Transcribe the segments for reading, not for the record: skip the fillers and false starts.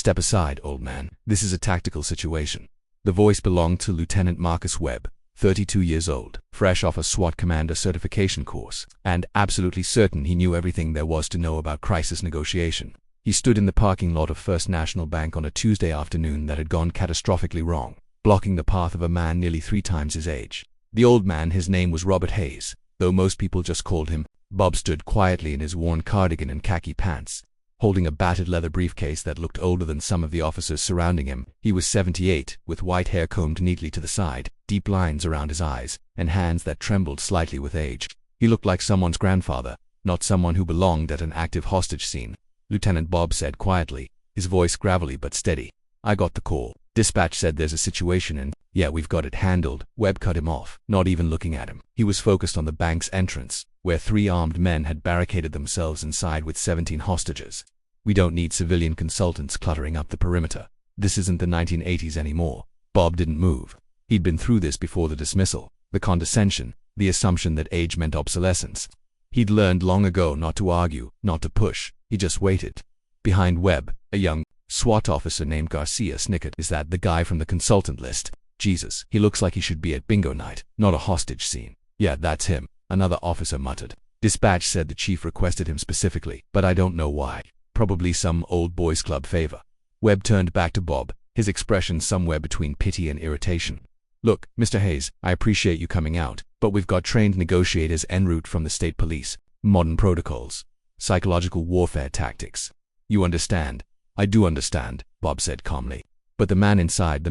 Step aside, old man. This is a tactical situation. The voice belonged to Lieutenant Marcus Webb, 32 years old, fresh off a SWAT commander certification course, and absolutely certain he knew everything there was to know about crisis negotiation. He stood in the parking lot of First National Bank on a Tuesday afternoon that had gone catastrophically wrong, blocking the path of a man nearly 3 times his age. The old man, his name was Robert Hayes, though most people just called him Bob, stood quietly in his worn cardigan and khaki pants, holding a battered leather briefcase that looked older than some of the officers surrounding him. He was 78, with white hair combed neatly to the side, deep lines around his eyes, and hands that trembled slightly with age. He looked like someone's grandfather, not someone who belonged at an active hostage scene. Lieutenant Bob said quietly, his voice gravelly but steady. "I got the call. Dispatch said there's a situation and, yeah, we've got it handled." Webb cut him off, not even looking at him. He was focused on the bank's entrance, where 3 armed men had barricaded themselves inside with 17 hostages. "We don't need civilian consultants cluttering up the perimeter. This isn't the 1980s anymore." Bob didn't move. He'd been through this before: the dismissal, the condescension, the assumption that age meant obsolescence. He'd learned long ago not to argue, not to push. He just waited. Behind Webb, a young SWAT officer named Garcia snickered. "Is that the guy from the consultant list? Jesus, he looks like he should be at bingo night, not a hostage scene." "Yeah, that's him," another officer muttered. "Dispatch said the chief requested him specifically, but I don't know why. Probably some old boys club favor." Webb turned back to Bob, his expression somewhere between pity and irritation. "Look, Mr. Hayes, I appreciate you coming out, but we've got trained negotiators en route from the state police. Modern protocols. Psychological warfare tactics. You understand?" "I do understand," Bob said calmly. "But the men inside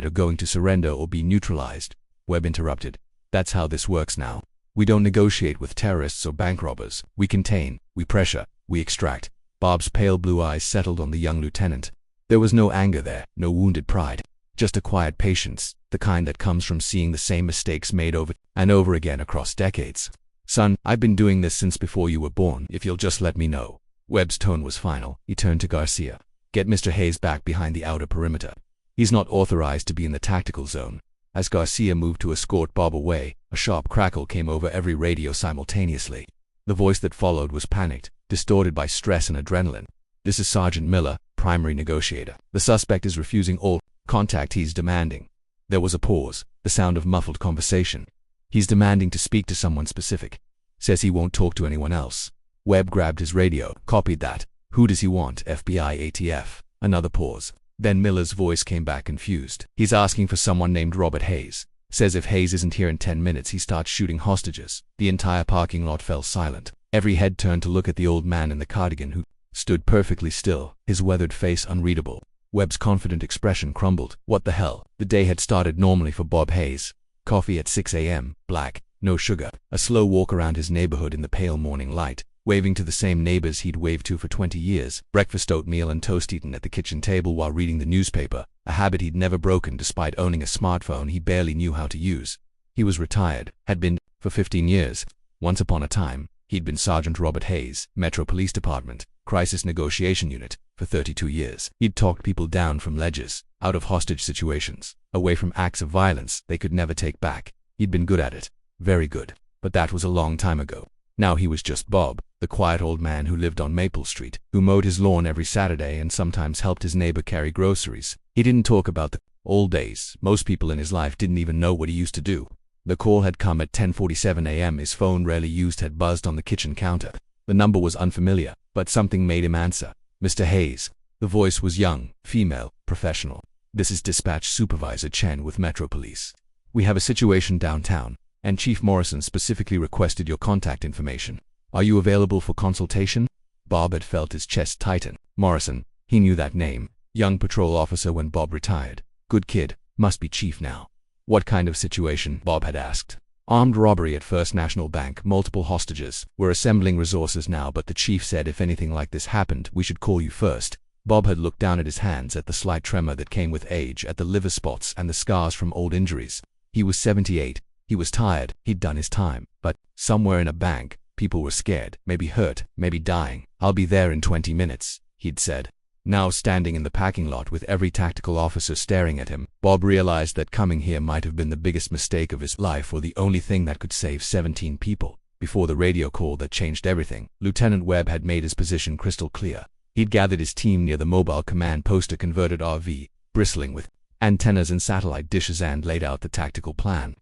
are going to surrender or be neutralized." Webb interrupted. "That's how this works now. We don't negotiate with terrorists or bank robbers. We contain, we pressure, we extract." Bob's pale blue eyes settled on the young lieutenant. There was no anger there, no wounded pride, just a quiet patience, the kind that comes from seeing the same mistakes made over and over again across decades. "Son, I've been doing this since before you were born, if you'll just let me know." Webb's tone was final. He turned to Garcia. "Get Mr. Hayes back behind the outer perimeter. He's not authorized to be in the tactical zone." As Garcia moved to escort Bob away, a sharp crackle came over every radio simultaneously. The voice that followed was panicked, distorted by stress and adrenaline. "This is Sergeant Miller, primary negotiator. The suspect is refusing all contact. He's demanding." There was a pause, the sound of muffled conversation. "He's demanding to speak to someone specific. Says he won't talk to anyone else." Webb grabbed his radio. "Copied that. Who does he want? FBI, ATF?" Another pause. Then Miller's voice came back confused. "He's asking for someone named Robert Hayes. Says if Hayes isn't here in 10 minutes, he starts shooting hostages." The entire parking lot fell silent. Every head turned to look at the old man in the cardigan, who stood perfectly still, his weathered face unreadable. Webb's confident expression crumbled. What the hell? The day had started normally for Bob Hayes. Coffee at 6 a.m., black, no sugar. A slow walk around his neighborhood in the pale morning light, waving to the same neighbors he'd waved to for 20 years. Breakfast, oatmeal and toast eaten at the kitchen table while reading the newspaper, a habit he'd never broken despite owning a smartphone he barely knew how to use. He was retired, had been, for 15 years. Once upon a time, he'd been Sergeant Robert Hayes, Metro Police Department, Crisis Negotiation Unit, for 32 years. He'd talked people down from ledges, out of hostage situations, away from acts of violence they could never take back. He'd been good at it. Very good. But that was a long time ago. Now he was just Bob, the quiet old man who lived on Maple Street, who mowed his lawn every Saturday and sometimes helped his neighbor carry groceries. He didn't talk about the old days. Most people in his life didn't even know what he used to do. The call had come at 10:47 a.m. His phone, rarely used, had buzzed on the kitchen counter. The number was unfamiliar, but something made him answer. "Mr. Hayes." The voice was young, female, professional. "This is Dispatch Supervisor Chen with Metro Police. We have a situation downtown, and Chief Morrison specifically requested your contact information. Are you available for consultation?" Bob had felt his chest tighten. Morrison, he knew that name. Young patrol officer when Bob retired. Good kid, must be chief now. "What kind of situation?" Bob had asked. "Armed robbery at First National Bank, multiple hostages. We're assembling resources now, but the chief said if anything like this happened, we should call you first." Bob had looked down at his hands, at the slight tremor that came with age, at the liver spots and the scars from old injuries. He was 78. He was tired. He'd done his time. But somewhere in a bank, people were scared, maybe hurt, maybe dying. "I'll be there in 20 minutes, he'd said. Now standing in the parking lot with every tactical officer staring at him, Bob realized that coming here might have been the biggest mistake of his life, or the only thing that could save 17 people. Before the radio call that changed everything, Lieutenant Webb had made his position crystal clear. He'd gathered his team near the mobile command post, a converted RV, bristling with antennas and satellite dishes, and laid out the tactical plan.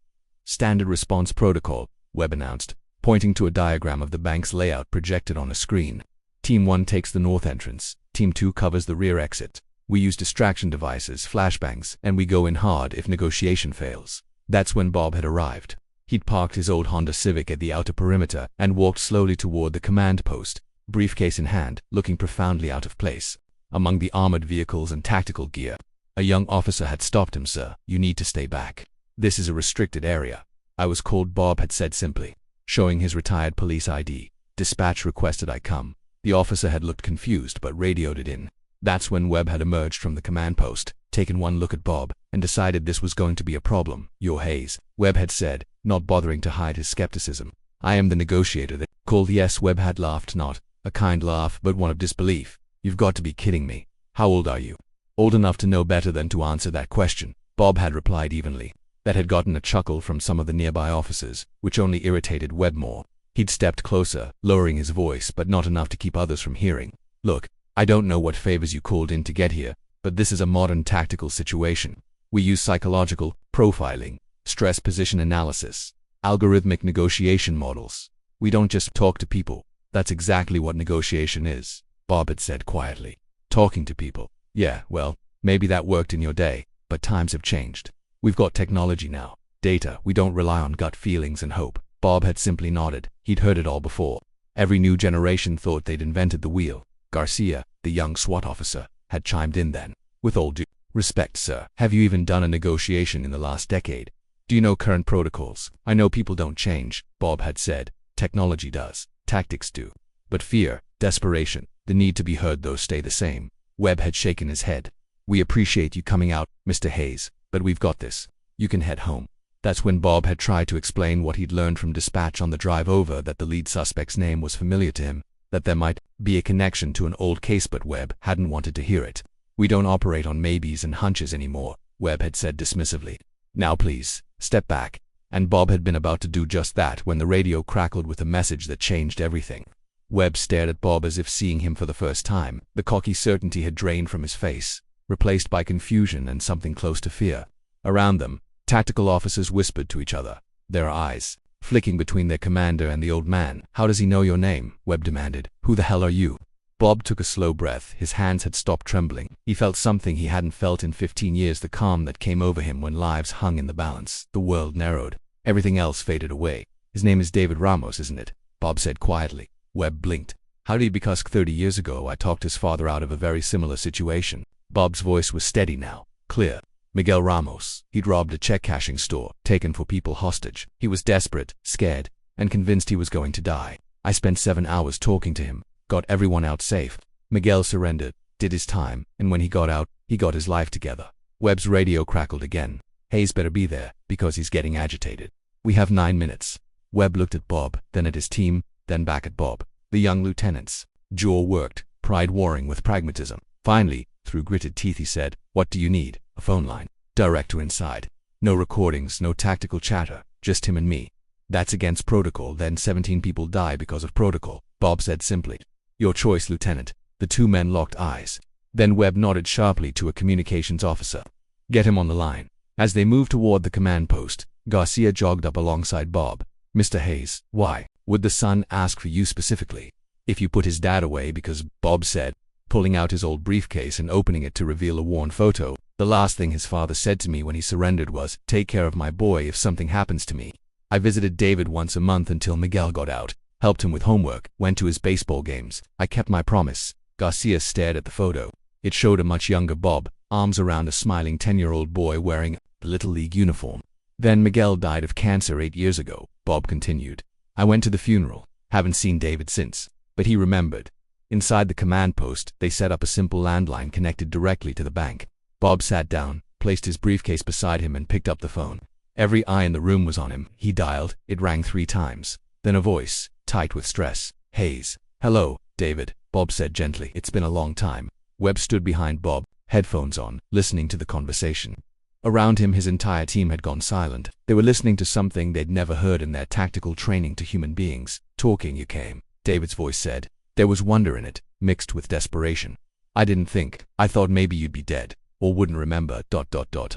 "Standard response protocol," Webb announced, pointing to a diagram of the bank's layout projected on a screen. "Team 1 takes the north entrance, Team 2 covers the rear exit. We use distraction devices, flashbangs, and we go in hard if negotiation fails." That's when Bob had arrived. He'd parked his old Honda Civic at the outer perimeter and walked slowly toward the command post, briefcase in hand, looking profoundly out of place among the armored vehicles and tactical gear. A young officer had stopped him. "Sir, you need to stay back. This is a restricted area." "I was called," Bob had said simply, showing his retired police ID. "Dispatch requested I come." The officer had looked confused but radioed it in. That's when Webb had emerged from the command post, taken one look at Bob, and decided this was going to be a problem. "You're Hayes," Webb had said, not bothering to hide his skepticism. "I am the negotiator that called." "Yes," Webb had laughed, not a kind laugh, but one of disbelief. "You've got to be kidding me. How old are you?" "Old enough to know better than to answer that question," Bob had replied evenly. That had gotten a chuckle from some of the nearby officers, which only irritated Webb more. He'd stepped closer, lowering his voice, but not enough to keep others from hearing. "Look, I don't know what favors you called in to get here, but this is a modern tactical situation. We use psychological profiling, stress position analysis, algorithmic negotiation models. We don't just talk to people." "That's exactly what negotiation is," Bob had said quietly. "Talking to people. Yeah, well, maybe that worked in your day, but times have changed. We've got technology now, data. We don't rely on gut feelings and hope." Bob had simply nodded. He'd heard it all before. Every new generation thought they'd invented the wheel. Garcia, the young SWAT officer, had chimed in then. "With all due respect, sir, have you even done a negotiation in the last decade? Do you know current protocols?" "I know people don't change," Bob had said. "Technology does. Tactics do. But fear, desperation, the need to be heard, those stay the same." Webb had shaken his head. "We appreciate you coming out, Mr. Hayes, but we've got this. You can head home." That's when Bob had tried to explain what he'd learned from dispatch on the drive over, that the lead suspect's name was familiar to him, that there might be a connection to an old case, but Webb hadn't wanted to hear it. "We don't operate on maybes and hunches anymore," Webb had said dismissively. "Now please, step back." And Bob had been about to do just that when the radio crackled with a message that changed everything. Webb stared at Bob as if seeing him for the first time. The cocky certainty had drained from his face, replaced by confusion and something close to fear. Around them, tactical officers whispered to each other, their eyes flicking between their commander and the old man. "How does he know your name?" Webb demanded. "Who the hell are you?" Bob took a slow breath. His hands had stopped trembling. He felt something he hadn't felt in 15 years, the calm that came over him when lives hung in the balance. The world narrowed. Everything else faded away. "His name is David Ramos, isn't it?" Bob said quietly. Webb blinked. "How do you? Because 30 years ago I talked his father out of a very similar situation." Bob's voice was steady now, clear. "Miguel Ramos. He'd robbed a check-cashing store, taken 4 people hostage. He was desperate, scared, and convinced he was going to die. I spent 7 hours talking to him, got everyone out safe. Miguel surrendered, did his time, and when he got out, he got his life together." Webb's radio crackled again. "Hayes better be there, because he's getting agitated. We have 9 minutes." Webb looked at Bob, then at his team, then back at Bob. The young lieutenant's jaw worked, pride warring with pragmatism. Finally, through gritted teeth, he said, "What do you need?" "A phone line. Direct to inside. No recordings, no tactical chatter, just him and me." "That's against protocol." "Then 17 people die because of protocol," Bob said simply. "Your choice, Lieutenant." The two men locked eyes. Then Webb nodded sharply to a communications officer. "Get him on the line." As they moved toward the command post, Garcia jogged up alongside Bob. "Mr. Hayes, why would the son ask for you specifically?" "If you put his dad away because," Bob said, pulling out his old briefcase and opening it to reveal a worn photo, "the last thing his father said to me when he surrendered was, 'Take care of my boy if something happens to me.' I visited David once a month until Miguel got out, helped him with homework, went to his baseball games. I kept my promise." Garcia stared at the photo. It showed a much younger Bob, arms around a smiling 10-year-old boy wearing the Little League uniform. "Then Miguel died of cancer 8 years ago," Bob continued. "I went to the funeral. Haven't seen David since. But he remembered." Inside the command post, they set up a simple landline connected directly to the bank. Bob sat down, placed his briefcase beside him, and picked up the phone. Every eye in the room was on him. He dialed. It rang 3 times. Then a voice, tight with stress. "Hayes." "Hello, David," Bob said gently. "It's been a long time." Webb stood behind Bob, headphones on, listening to the conversation. Around him, his entire team had gone silent. They were listening to something they'd never heard in their tactical training to human beings. "Talking you came," David's voice said. There was wonder in it, mixed with desperation. I didn't think. I thought maybe you'd be dead. Or wouldn't remember.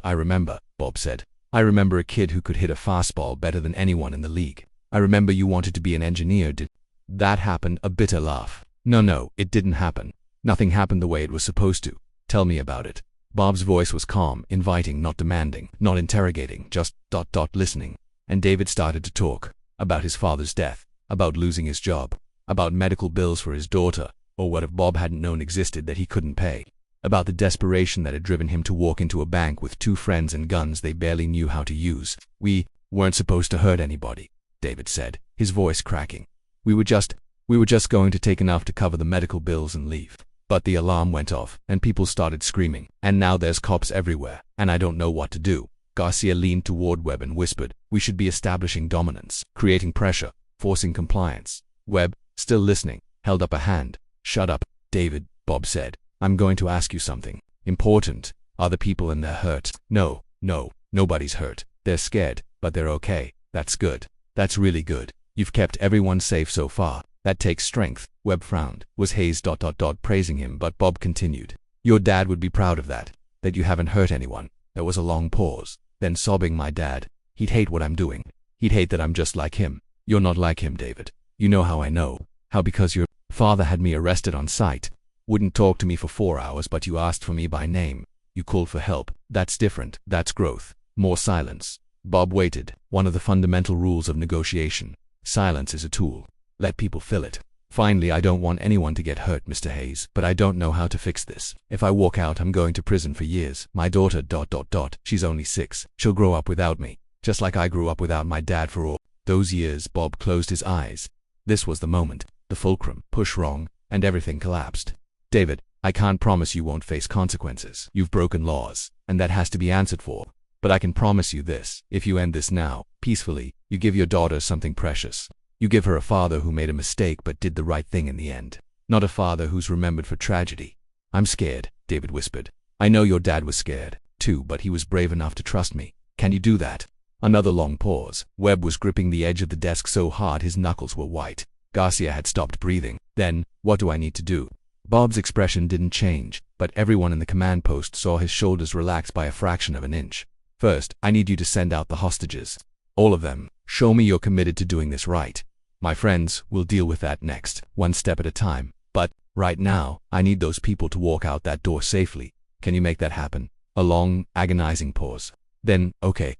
I remember, Bob said. I remember a kid who could hit a fastball better than anyone in the league. I remember you wanted to be an engineer. Did that happen? A bitter laugh. No, it didn't happen. Nothing happened the way it was supposed to. Tell me about it. Bob's voice was calm, inviting, not demanding, not interrogating, just listening. And David started to talk. About his father's death. About losing his job. About medical bills for his daughter. Or what if Bob hadn't known existed that he couldn't pay. About the desperation that had driven him to walk into a bank with 2 friends and guns they barely knew how to use. We weren't supposed to hurt anybody, David said, his voice cracking. We were just going to take enough to cover the medical bills and leave. But the alarm went off, and people started screaming, and now there's cops everywhere, and I don't know what to do. Garcia leaned toward Webb and whispered, we should be establishing dominance, creating pressure, forcing compliance. Webb, still listening, held up a hand. Shut up, David, Bob said. I'm going to ask you something. Important. Are the people in there hurt? No, nobody's hurt. They're scared, but they're okay. That's good. That's really good. You've kept everyone safe so far. That takes strength. Webb frowned. Was Hayes praising him, but Bob continued. Your dad would be proud of that you haven't hurt anyone. There was a long pause. Then sobbing, my dad. He'd hate what I'm doing. He'd hate that I'm just like him. You're not like him, David. You know how I know. How? Because your father had me arrested on sight. Wouldn't talk to me for 4 hours, but you asked for me by name. You called for help. That's different. That's growth. More silence. Bob waited. One of the fundamental rules of negotiation. Silence is a tool. Let people fill it. Finally, I don't want anyone to get hurt, Mr. Hayes, but I don't know how to fix this. If I walk out, I'm going to prison for years. My daughter, she's only 6. She'll grow up without me, just like I grew up without my dad for all those years. Bob closed his eyes. This was the moment, the fulcrum. Push wrong, and everything collapsed. David, I can't promise you won't face consequences. You've broken laws, and that has to be answered for. But I can promise you this. If you end this now, peacefully, you give your daughter something precious. You give her a father who made a mistake but did the right thing in the end. Not a father who's remembered for tragedy. I'm scared, David whispered. I know your dad was scared, too, but he was brave enough to trust me. Can you do that? Another long pause. Webb was gripping the edge of the desk so hard his knuckles were white. Garcia had stopped breathing. Then, what do I need to do? Bob's expression didn't change, but everyone in the command post saw his shoulders relax by a fraction of an inch. First, I need you to send out the hostages. All of them. Show me you're committed to doing this right. My friends, we'll deal with that next, one step at a time. But, right now, I need those people to walk out that door safely. Can you make that happen? A long, agonizing pause. Then, okay,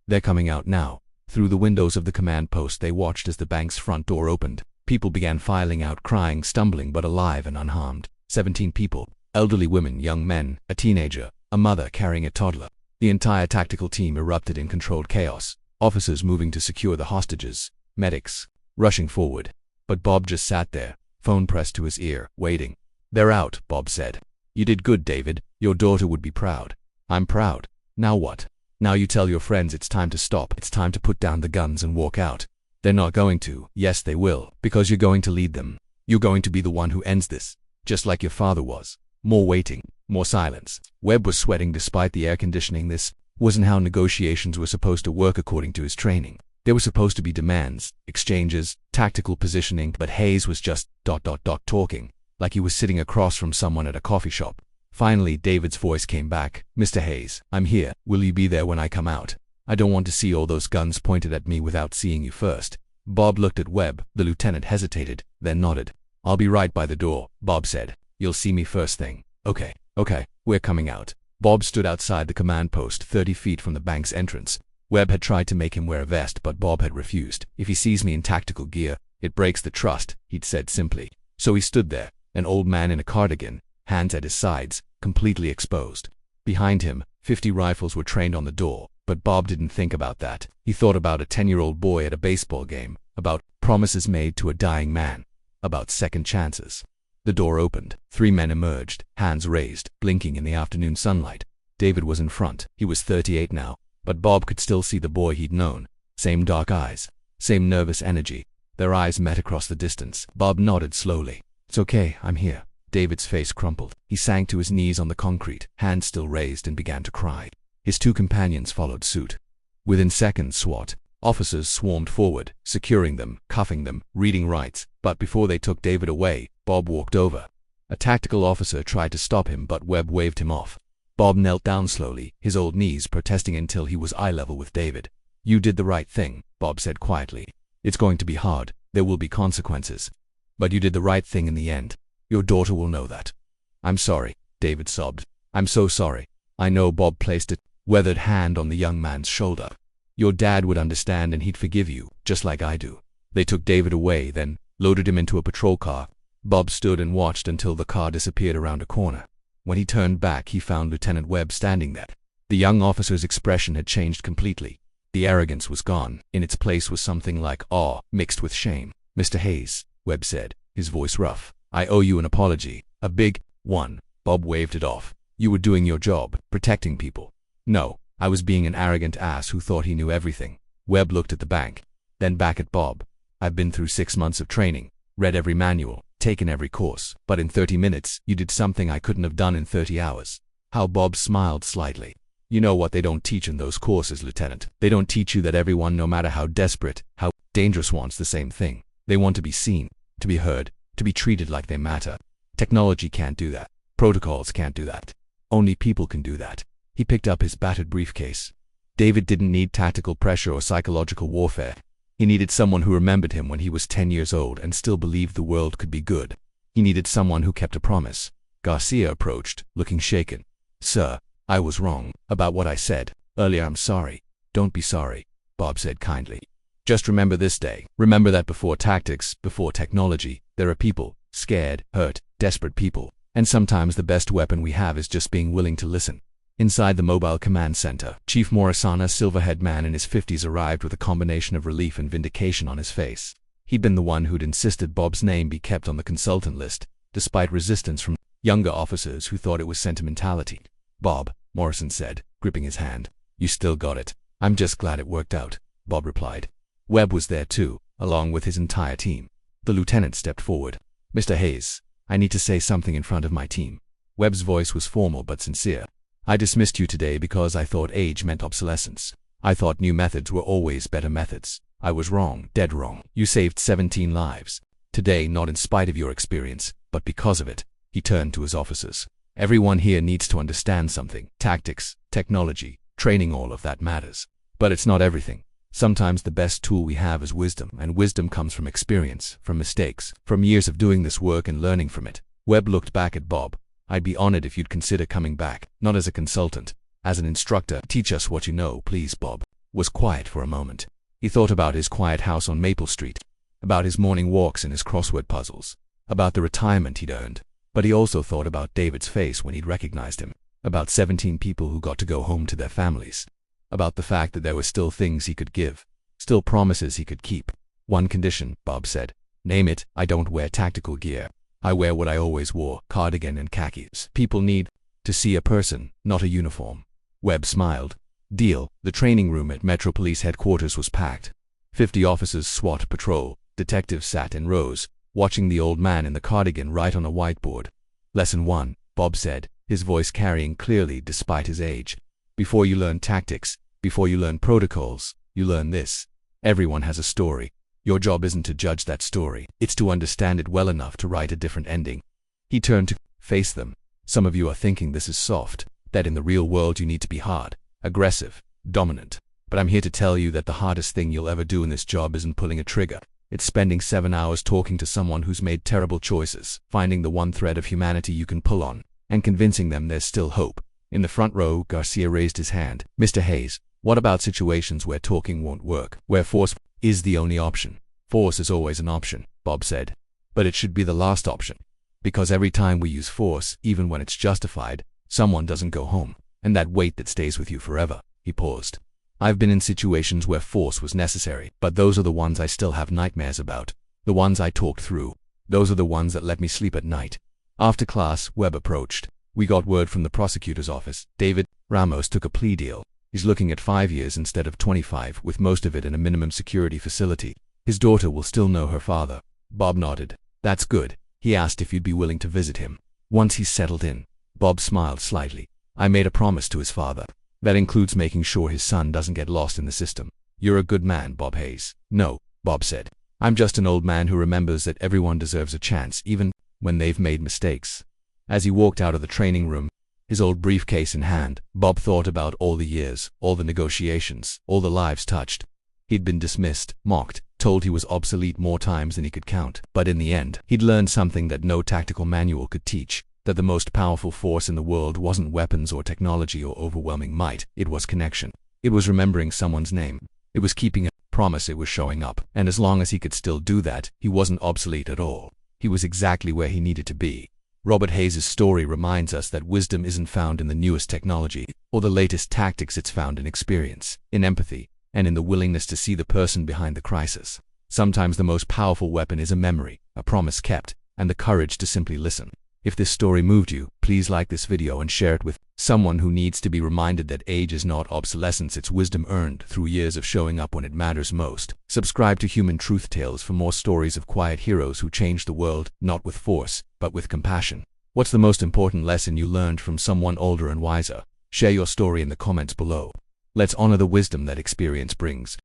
they're coming out now. Through the windows of the command post they watched as the bank's front door opened. People began filing out, crying, stumbling, but alive and unharmed. 17 people. Elderly women, young men, a teenager, a mother carrying a toddler. The entire tactical team erupted in controlled chaos. Officers moving to secure the hostages. Medics rushing forward. But Bob just sat there, phone pressed to his ear, waiting. They're out, Bob said. You did good, David. Your daughter would be proud. I'm proud. Now what? Now you tell your friends it's time to stop. It's time to put down the guns and walk out. They're not going to. Yes, they will. Because you're going to lead them. You're going to be the one who ends this. Just like your father was. More waiting. More silence. Webb was sweating despite the air conditioning. This wasn't how negotiations were supposed to work according to his training. There were supposed to be demands, exchanges, tactical positioning, but Hayes was just talking, like he was sitting across from someone at a coffee shop. Finally, David's voice came back. Mr. Hayes, I'm here. Will you be there when I come out? I don't want to see all those guns pointed at me without seeing you first. Bob looked at Webb. The lieutenant hesitated, then nodded. I'll be right by the door, Bob said. You'll see me first thing. Okay, we're coming out. Bob stood outside the command post 30 feet from the bank's entrance. Webb had tried to make him wear a vest, but Bob had refused. If he sees me in tactical gear, it breaks the trust, he'd said simply. So he stood there, an old man in a cardigan, hands at his sides, completely exposed. Behind him, 50 rifles were trained on the door, but Bob didn't think about that. He thought about a 10-year-old boy at a baseball game, about promises made to a dying man, about second chances. The door opened. 3 men emerged, hands raised, blinking in the afternoon sunlight. David was in front. He was 38 now. But Bob could still see the boy he'd known. Same dark eyes. Same nervous energy. Their eyes met across the distance. Bob nodded slowly. It's okay, I'm here. David's face crumpled. He sank to his knees on the concrete, hands still raised, and began to cry. His 2 companions followed suit. Within seconds, SWAT Officers swarmed forward, securing them, cuffing them, reading rights, but before they took David away, Bob walked over. A tactical officer tried to stop him, but Webb waved him off. Bob knelt down slowly, his old knees protesting until he was eye level with David. "You did the right thing," Bob said quietly. "It's going to be hard. There will be consequences. But you did the right thing in the end. Your daughter will know that." "I'm sorry," David sobbed. "I'm so sorry." "I know." Bob placed a weathered hand on the young man's shoulder. "Your dad would understand and he'd forgive you, just like I do." They took David away, then loaded him into a patrol car. Bob stood and watched until the car disappeared around a corner. When he turned back, he found Lieutenant Webb standing there. The young officer's expression had changed completely. The arrogance was gone. In its place was something like awe, mixed with shame. "Mr. Hayes," Webb said, his voice rough, "I owe you an apology. A big one." Bob waved it off. "You were doing your job, protecting people." "No, I was being an arrogant ass who thought he knew everything." Webb looked at the bank, then back at Bob. "I've been through 6 months of training, read every manual, taken every course, but in 30 minutes, you did something I couldn't have done in 30 hours. How?" Bob smiled slightly. "You know what they don't teach in those courses, Lieutenant. They don't teach you that everyone, no matter how desperate, how dangerous, wants the same thing. They want to be seen, to be heard, to be treated like they matter. Technology can't do that. Protocols can't do that. Only people can do that." He picked up his battered briefcase. David didn't need tactical pressure or psychological warfare. He needed someone who remembered him when he was 10 years old and still believed the world could be good. He needed someone who kept a promise. Garcia approached, looking shaken. "Sir, I was wrong about what I said earlier. I'm sorry." "Don't be sorry," Bob said kindly. "Just remember this day. Remember that before tactics, before technology, there are people, scared, hurt, desperate people. And sometimes the best weapon we have is just being willing to listen." Inside the mobile command center, Chief Morrisana, a silver-haired man in his 50s, arrived with a combination of relief and vindication on his face. He'd been the one who'd insisted Bob's name be kept on the consultant list, despite resistance from younger officers who thought it was sentimentality. "Bob," Morrison said, gripping his hand, "you still got it." "I'm just glad it worked out," Bob replied. Webb was there too, along with his entire team. The lieutenant stepped forward. "Mr. Hayes, I need to say something in front of my team." Webb's voice was formal but sincere. "I dismissed you today because I thought age meant obsolescence. I thought new methods were always better methods. I was wrong, dead wrong. You saved 17 lives. Today, not in spite of your experience, but because of it." He turned to his officers. "Everyone here needs to understand something. Tactics, technology, training, all of that matters. But it's not everything. Sometimes the best tool we have is wisdom, and wisdom comes from experience, from mistakes, from years of doing this work and learning from it." Webb looked back at Bob. "I'd be honored if you'd consider coming back, not as a consultant, as an instructor. Teach us what you know, please." Bob was quiet for a moment. He thought about his quiet house on Maple Street, about his morning walks and his crossword puzzles, about the retirement he'd earned. But he also thought about David's face when he'd recognized him, about 17 people who got to go home to their families, about the fact that there were still things he could give, still promises he could keep. "One condition," Bob said. "Name it." "I don't wear tactical gear. I wear what I always wore, cardigan and khakis. People need to see a person, not a uniform." Webb smiled. "Deal." The training room at Metro Police Headquarters was packed. 50 officers, SWAT patrol, detectives sat in rows, watching the old man in the cardigan write on a whiteboard. "Lesson 1, Bob said, his voice carrying clearly despite his age. "Before you learn tactics, before you learn protocols, you learn this. Everyone has a story. Your job isn't to judge that story. It's to understand it well enough to write a different ending." He turned to face them. "Some of you are thinking this is soft, that in the real world you need to be hard, aggressive, dominant. But I'm here to tell you that the hardest thing you'll ever do in this job isn't pulling a trigger. It's spending 7 hours talking to someone who's made terrible choices, finding the one thread of humanity you can pull on, and convincing them there's still hope." In the front row, Garcia raised his hand. "Mr. Hayes, what about situations where talking won't work, where force is the only option?" "Force is always an option," Bob said. "But it should be the last option. Because every time we use force, even when it's justified, someone doesn't go home. And that weight that stays with you forever." He paused. "I've been in situations where force was necessary, but those are the ones I still have nightmares about. The ones I talked through. Those are the ones that let me sleep at night." After class, Webb approached. "We got word from the prosecutor's office. David Ramos took a plea deal. He's looking at 5 years instead of 25, with most of it in a minimum security facility. His daughter will still know her father." Bob nodded. "That's good." He asked if you'd be willing to visit him once he's settled in. Bob smiled slightly. "I made a promise to his father. That includes making sure his son doesn't get lost in the system. "You're a good man, Bob Hayes." "No," Bob said. "I'm just an old man who remembers that everyone deserves a chance, even when they've made mistakes." As he walked out of the training room, his old briefcase in hand, Bob thought about all the years, all the negotiations, all the lives touched. He'd been dismissed, mocked, told he was obsolete more times than he could count. But in the end, he'd learned something that no tactical manual could teach, that the most powerful force in the world wasn't weapons or technology or overwhelming might, it was connection. It was remembering someone's name. It was keeping a promise. It was showing up. And as long as he could still do that, he wasn't obsolete at all. He was exactly where he needed to be. Robert Hayes' story reminds us that wisdom isn't found in the newest technology or the latest tactics. It's found in experience, in empathy, and in the willingness to see the person behind the crisis. Sometimes the most powerful weapon is a memory, a promise kept, and the courage to simply listen. If this story moved you, please like this video and share it with someone who needs to be reminded that age is not obsolescence, it's wisdom earned through years of showing up when it matters most. Subscribe to Human Truth Tales for more stories of quiet heroes who changed the world, not with force, but with compassion. What's the most important lesson you learned from someone older and wiser? Share your story in the comments below. Let's honor the wisdom that experience brings.